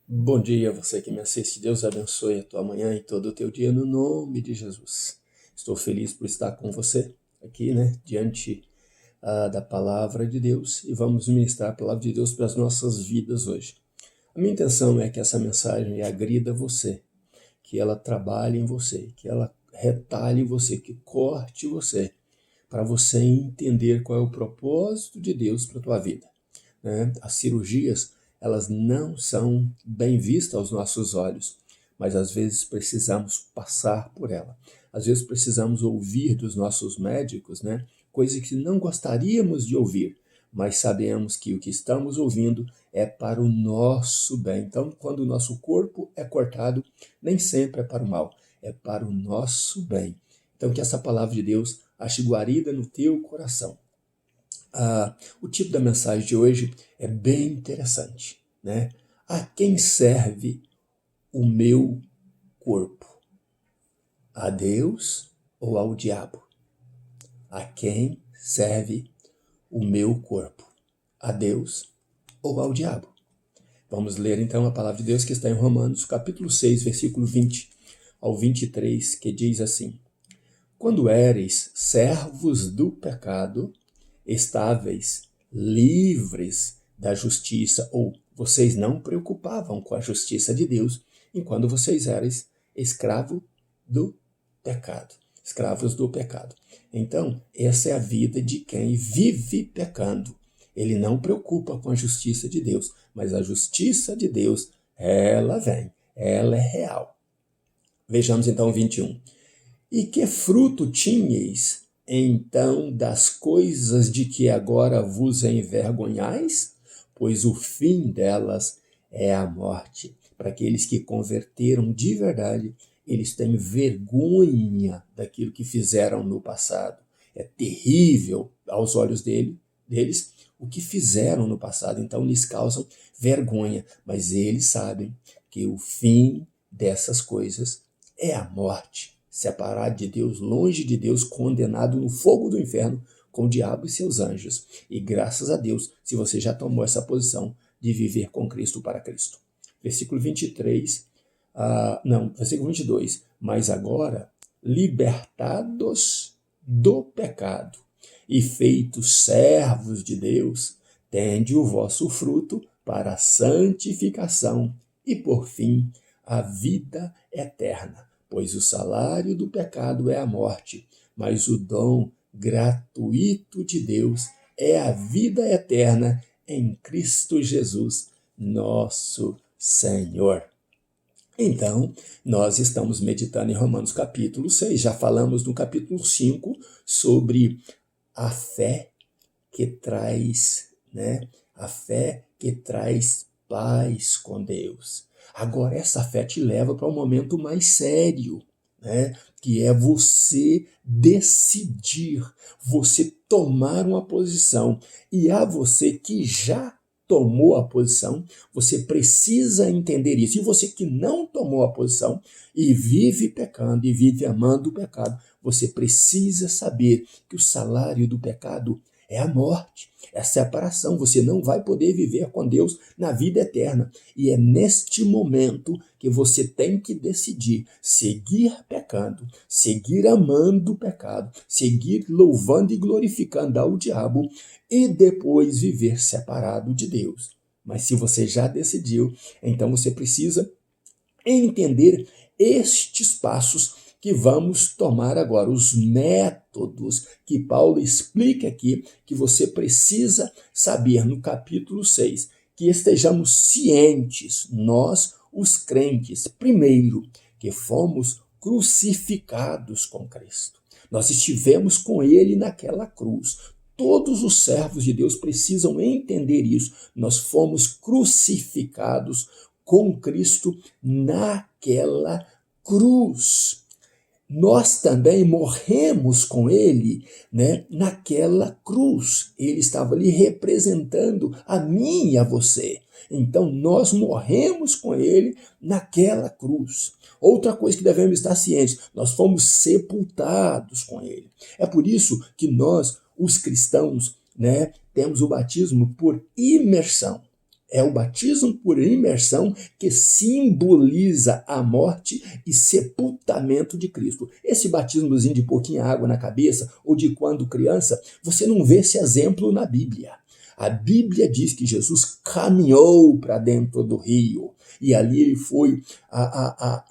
Bom dia, você que me assiste. Deus abençoe a tua manhã e todo o teu dia no nome de Jesus. Estou feliz por estar com você aqui, diante da palavra de Deus e vamos ministrar a palavra de Deus para as nossas vidas hoje. A minha intenção é que essa mensagem agrida você, que ela trabalhe em você, que ela retalhe você, que corte você, para você entender qual é o propósito de Deus para a tua vida. As cirurgias, elas não são bem vistas aos nossos olhos, mas às vezes precisamos passar por ela. Às vezes precisamos ouvir dos nossos médicos, coisas que não gostaríamos de ouvir, mas sabemos que o que estamos ouvindo é para o nosso bem. Então, quando o nosso corpo é cortado, nem sempre é para o mal, é para o nosso bem. Então, que essa palavra de Deus ache guarida no teu coração. O tipo da mensagem de hoje é bem interessante, A quem serve o meu corpo? A Deus ou ao diabo? A quem serve o meu corpo? A Deus ou ao diabo? Vamos ler então a palavra de Deus que está em Romanos, capítulo 6, versículo 20 ao 23, que diz assim: Quando éreis servos do pecado, estáveis, livres da justiça, ou vocês não preocupavam com a justiça de Deus, enquanto vocês eram escravos do pecado. Escravos do pecado. Então, essa é a vida de quem vive pecando. Ele não preocupa com a justiça de Deus, mas a justiça de Deus, ela vem, ela é real. Vejamos então o 21. E que fruto tinhais, então, das coisas de que agora vos envergonhais? Pois o fim delas é a morte. Para aqueles que converteram de verdade, eles têm vergonha daquilo que fizeram no passado. É terrível aos olhos deles o que fizeram no passado, então lhes causam vergonha. Mas eles sabem que o fim dessas coisas é a morte. Separado de Deus, longe de Deus, condenado no fogo do inferno com o diabo e seus anjos. E graças a Deus, se você já tomou essa posição de viver com Cristo para Cristo. Versículo 23, versículo 22. Mas agora, libertados do pecado e feitos servos de Deus, tende o vosso fruto para a santificação e, por fim, a vida eterna. Pois o salário do pecado é a morte, mas o dom gratuito de Deus é a vida eterna em Cristo Jesus, nosso Senhor. Então, nós estamos meditando em Romanos capítulo 6, já falamos no capítulo 5 sobre a fé que traz, A fé que traz paz com Deus. Agora, essa fé te leva para um momento mais sério, que é você decidir, você tomar uma posição. E a você que já tomou a posição, você precisa entender isso. E você que não tomou a posição e vive pecando e vive amando o pecado, você precisa saber que o salário do pecado é a morte, é a separação. Você não vai poder viver com Deus na vida eterna. E é neste momento que você tem que decidir seguir pecando, seguir amando o pecado, seguir louvando e glorificando ao diabo e depois viver separado de Deus. Mas se você já decidiu, então você precisa entender estes passos que vamos tomar agora, os métodos que Paulo explica aqui, que você precisa saber no capítulo 6, que estejamos cientes, nós, os crentes, primeiro, que fomos crucificados com Cristo. Nós estivemos com Ele naquela cruz. Todos os servos de Deus precisam entender isso. Nós fomos crucificados com Cristo naquela cruz. Nós também morremos com ele, naquela cruz. Ele estava ali representando a mim e a você. Então, nós morremos com ele naquela cruz. Outra coisa que devemos estar cientes, nós fomos sepultados com ele. É por isso que nós, os cristãos, temos o batismo por imersão. É o batismo por imersão que simboliza a morte e sepultamento de Cristo. Esse batismozinho de pouquinha água na cabeça ou de quando criança, você não vê esse exemplo na Bíblia. A Bíblia diz que Jesus caminhou para dentro do rio e ali ele foi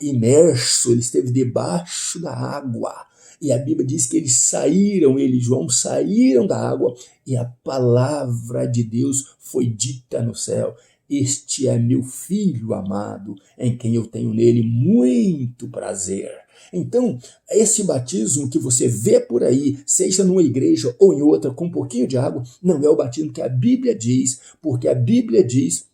imerso, ele esteve debaixo da água. E a Bíblia diz que ele e João saíram da água e a palavra de Deus foi dita no céu. Este é meu filho amado, em quem eu tenho nele muito prazer. Então, esse batismo que você vê por aí, seja numa igreja ou em outra, com um pouquinho de água, não é o batismo que a Bíblia diz, porque a Bíblia diz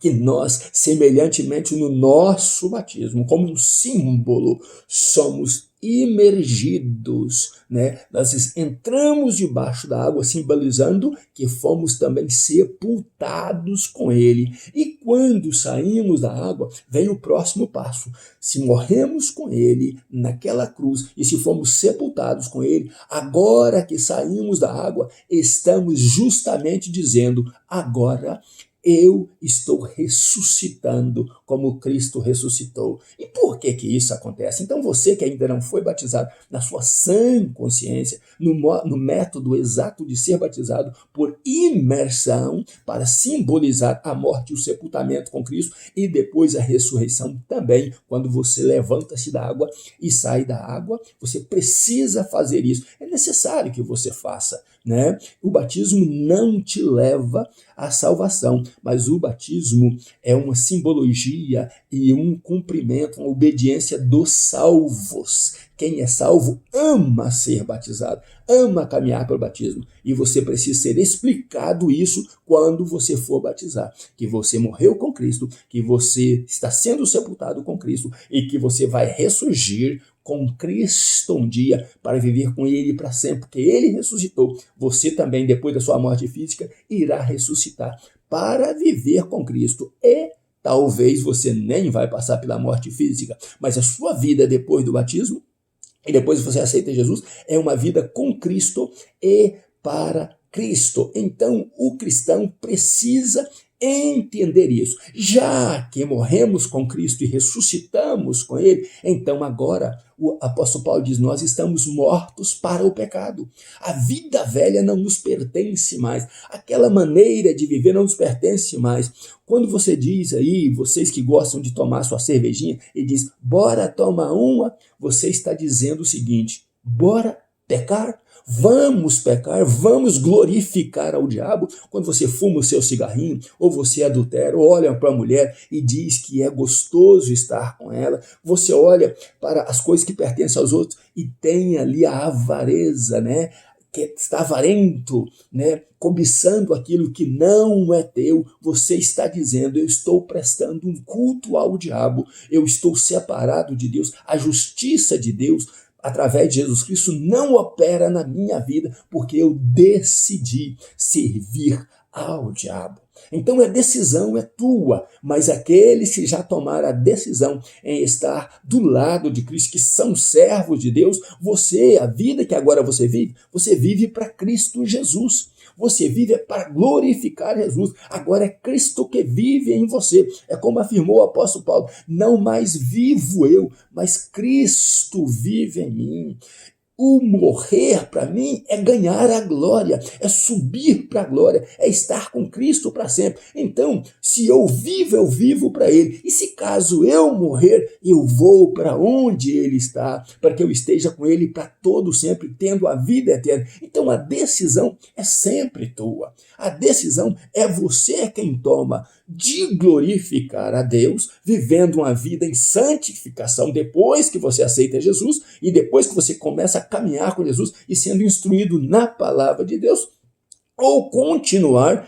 que nós, semelhantemente no nosso batismo, como um símbolo, somos imergidos, né? Nós entramos debaixo da água, simbolizando que fomos também sepultados com ele. E quando saímos da água, vem o próximo passo. Se morremos com ele naquela cruz e se fomos sepultados com ele, agora que saímos da água, estamos justamente dizendo, agora eu estou ressuscitando como Cristo ressuscitou. E por que isso acontece? Então você que ainda não foi batizado, na sua sã consciência, no método exato de ser batizado por imersão, para simbolizar a morte e o sepultamento com Cristo, e depois a ressurreição também, quando você levanta-se da água e sai da água, você precisa fazer isso. É necessário que você faça, né? O batismo não te leva à salvação, mas o batismo é uma simbologia e um cumprimento, uma obediência dos salvos. Quem é salvo ama ser batizado, ama caminhar pelo batismo. E você precisa ser explicado isso quando você for batizar. Que você morreu com Cristo, que você está sendo sepultado com Cristo e que você vai ressurgir com Cristo um dia para viver com ele para sempre, porque ele ressuscitou. Você também, depois da sua morte física, irá ressuscitar para viver com Cristo. E talvez você nem vai passar pela morte física, mas a sua vida depois do batismo, e depois você aceita Jesus, é uma vida com Cristo e para Cristo. Então, o cristão precisa entender isso. Já que morremos com Cristo e ressuscitamos com ele, então agora o apóstolo Paulo diz, nós estamos mortos para o pecado. A vida velha não nos pertence mais. Aquela maneira de viver não nos pertence mais. Quando você diz aí, vocês que gostam de tomar sua cervejinha, e diz, bora tomar uma, você está dizendo o seguinte, bora pecar? Vamos pecar, vamos glorificar ao diabo. Quando você fuma o seu cigarrinho, ou você adultera, ou olha para a mulher e diz que é gostoso estar com ela, você olha para as coisas que pertencem aos outros e tem ali a avareza, né? Que está avarento, né? Cobiçando aquilo que não é teu, você está dizendo, eu estou prestando um culto ao diabo, eu estou separado de Deus, a justiça de Deus, através de Jesus Cristo, não opera na minha vida, porque eu decidi servir ao diabo. Então a decisão é tua, mas aqueles que já tomaram a decisão em estar do lado de Cristo, que são servos de Deus, você, a vida que agora você vive para Cristo Jesus. Você vive para glorificar Jesus. Agora é Cristo que vive em você. É como afirmou o apóstolo Paulo, não mais vivo eu, mas Cristo vive em mim. O morrer para mim é ganhar a glória, é subir para a glória, é estar com Cristo para sempre. Então, se eu vivo para Ele. E se caso eu morrer, eu vou para onde Ele está, para que eu esteja com Ele para todo sempre, tendo a vida eterna. Então, a decisão é sempre tua. A decisão é você quem toma de glorificar a Deus, vivendo uma vida em santificação depois que você aceita Jesus e depois que você começa a caminhar com Jesus e sendo instruído na palavra de Deus, ou continuar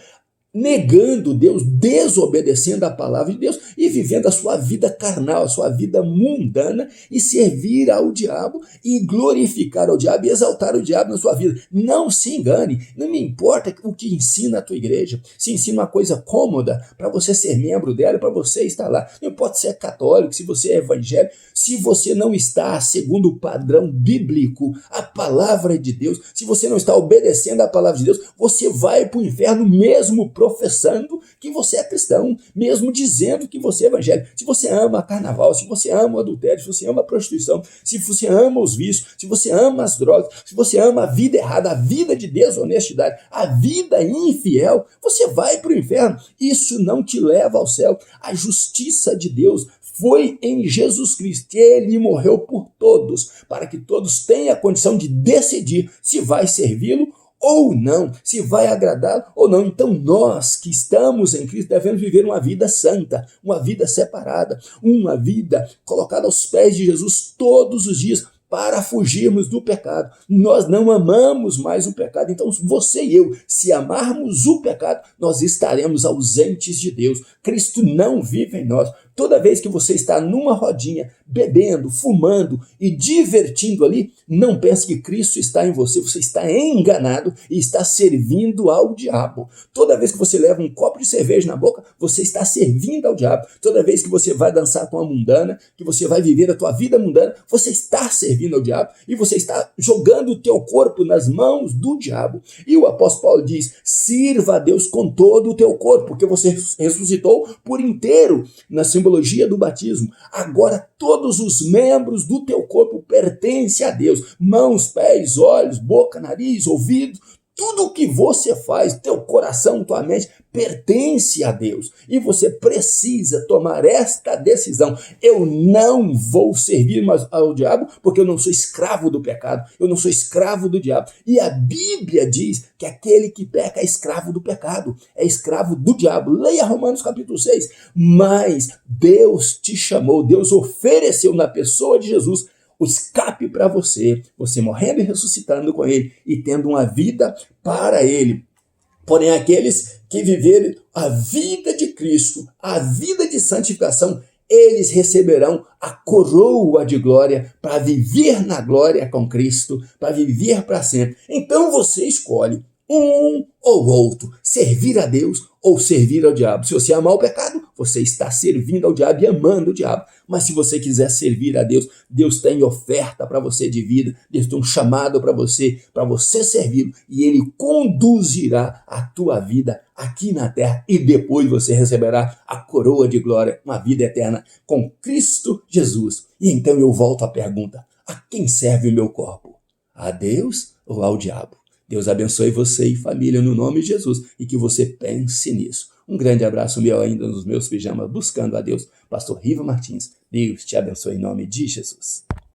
negando Deus, desobedecendo a palavra de Deus e vivendo a sua vida carnal, a sua vida mundana e servir ao diabo e glorificar ao diabo e exaltar o diabo na sua vida. Não se engane, não me importa o que ensina a tua igreja, se ensina uma coisa cômoda para você ser membro dela, para você estar lá. Não importa se é católico, se você é evangélico, se você não está segundo o padrão bíblico, a palavra de Deus, se você não está obedecendo a palavra de Deus, você vai para o inferno mesmo professando que você é cristão, mesmo dizendo que você é evangélico. Se você ama carnaval, se você ama o adultério, se você ama a prostituição, se você ama os vícios, se você ama as drogas, se você ama a vida errada, a vida de desonestidade, a vida infiel, você vai para o inferno. Isso não te leva ao céu. A justiça de Deus foi em Jesus Cristo. Ele morreu por todos, para que todos tenham a condição de decidir se vai servi-lo ou não, se vai agradá-lo ou não. Então nós que estamos em Cristo devemos viver uma vida santa, uma vida separada, uma vida colocada aos pés de Jesus todos os dias, para fugirmos do pecado. Nós não amamos mais o pecado. Então você e eu, se amarmos o pecado, nós estaremos ausentes de Deus. Cristo não vive em nós. Toda vez que você está numa rodinha, bebendo, fumando e divertindo ali, não pense que Cristo está em você. Você está enganado e está servindo ao diabo. Toda vez que você leva um copo de cerveja na boca, você está servindo ao diabo. Toda vez que você vai dançar com a mundana, que você vai viver a tua vida mundana, você está servindo ao diabo e você está jogando o teu corpo nas mãos do diabo. E o apóstolo Paulo diz: sirva a Deus com todo o teu corpo, porque você ressuscitou por inteiro na simbologia do batismo. Agora todos os membros do teu corpo pertencem a Deus. Mãos, pés, olhos, boca, nariz, ouvido, tudo o que você faz, teu coração, tua mente, pertence a Deus. E você precisa tomar esta decisão. Eu não vou servir mais ao diabo, porque eu não sou escravo do pecado. Eu não sou escravo do diabo. E a Bíblia diz que aquele que peca é escravo do pecado, é escravo do diabo. Leia Romanos capítulo 6. Mas Deus te chamou, Deus ofereceu na pessoa de Jesus o escape para você, você morrendo e ressuscitando com ele e tendo uma vida para ele. Porém, aqueles que viverem a vida de Cristo, a vida de santificação, eles receberão a coroa de glória para viver na glória com Cristo, para viver para sempre. Então você escolhe um ou outro, servir a Deus ou servir ao diabo. Se você amar o pecado, você está servindo ao diabo e amando o diabo. Mas se você quiser servir a Deus, Deus tem oferta para você de vida, Deus tem um chamado para você servi-lo, e Ele conduzirá a tua vida aqui na terra, e depois você receberá a coroa de glória, uma vida eterna com Cristo Jesus. E então eu volto à pergunta: a quem serve o meu corpo? A Deus ou ao diabo? Deus abençoe você e família no nome de Jesus e que você pense nisso. Um grande abraço meu ainda nos meus pijamas, buscando a Deus. Pastor Riva Martins. Deus te abençoe em nome de Jesus.